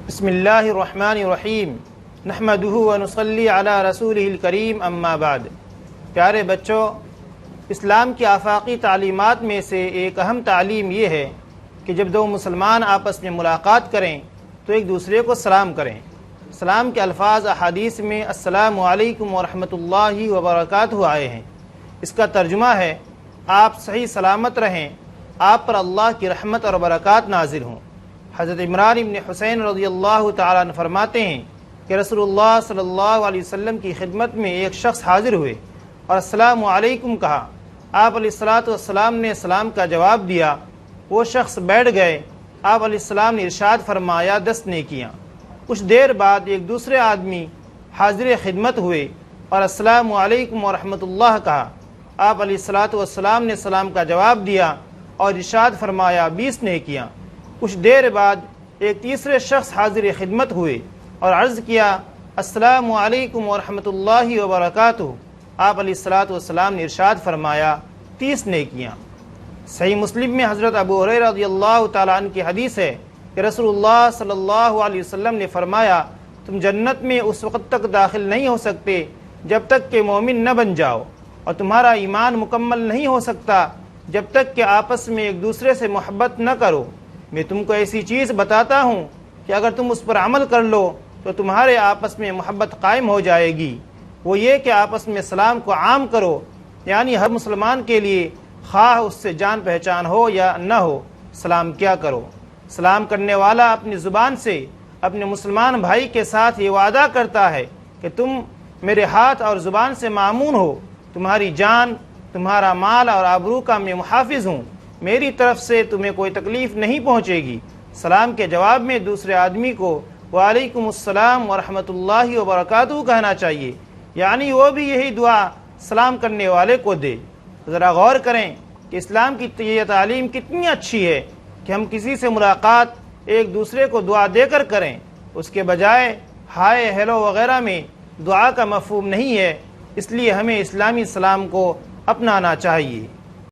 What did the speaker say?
بسم اللہ الرحمن الرحیم نحمدہ ونصلی علی رسولہ الکریم اما بعد۔ پیارے بچوں، اسلام کی آفاقی تعلیمات میں سے ایک اہم تعلیم یہ ہے کہ جب دو مسلمان آپس میں ملاقات کریں تو ایک دوسرے کو سلام کریں۔ سلام کے الفاظ احادیث میں السلام علیکم ورحمۃ اللہ وبرکاتہ آئے ہیں۔ اس کا ترجمہ ہے آپ صحیح سلامت رہیں، آپ پر اللہ کی رحمت اور برکات نازل ہوں۔ حضرت عمران بن حسین رضی اللہ تعالیٰ عنہ فرماتے ہیں کہ رسول اللہ صلی اللہ علیہ وسلم کی خدمت میں ایک شخص حاضر ہوئے اور السلام علیکم کہا۔ آپ علیہ السلام نے سلام کا جواب دیا۔ وہ شخص بیٹھ گئے۔ آپ علیہ السلام نے ارشاد فرمایا 10 نیکیاں۔ کچھ دیر بعد ایک دوسرے آدمی حاضر خدمت ہوئے اور السلام علیکم ورحمۃ اللہ کہا۔ آپ علیہ السلام نے سلام کا جواب دیا اور ارشاد فرمایا 20 نیکیاں۔ کچھ دیر بعد ایک تیسرے شخص حاضر خدمت ہوئے اور عرض کیا السلام علیکم ورحمۃ اللہ وبرکاتہ۔ آپ علیہ السلام نے ارشاد فرمایا 30 نیکیاں۔ صحیح مسلم میں حضرت ابو ہریرہ رضی اللہ تعالیٰ عنہ کی حدیث ہے کہ رسول اللہ صلی اللہ علیہ وسلم نے فرمایا تم جنت میں اس وقت تک داخل نہیں ہو سکتے جب تک کہ مومن نہ بن جاؤ، اور تمہارا ایمان مکمل نہیں ہو سکتا جب تک کہ آپس میں ایک دوسرے سے محبت نہ کرو۔ میں تم کو ایسی چیز بتاتا ہوں کہ اگر تم اس پر عمل کر لو تو تمہارے آپس میں محبت قائم ہو جائے گی۔ وہ یہ کہ آپس میں سلام کو عام کرو، یعنی ہر مسلمان کے لیے خواہ اس سے جان پہچان ہو یا نہ ہو سلام کیا کرو۔ سلام کرنے والا اپنی زبان سے اپنے مسلمان بھائی کے ساتھ یہ وعدہ کرتا ہے کہ تم میرے ہاتھ اور زبان سے مامون ہو، تمہاری جان، تمہارا مال اور آبرو کا میں محافظ ہوں، میری طرف سے تمہیں کوئی تکلیف نہیں پہنچے گی۔ سلام کے جواب میں دوسرے آدمی کو وعلیکم السلام ورحمۃ اللہ وبرکاتہ کہنا چاہیے، یعنی وہ بھی یہی دعا سلام کرنے والے کو دے۔ ذرا غور کریں کہ اسلام کی یہ تعلیم کتنی اچھی ہے کہ ہم کسی سے ملاقات ایک دوسرے کو دعا دے کر کریں، اس کے بجائے ہائے ہیلو وغیرہ میں دعا کا مفہوم نہیں ہے۔ اس لیے ہمیں اسلامی سلام کو اپنانا چاہیے۔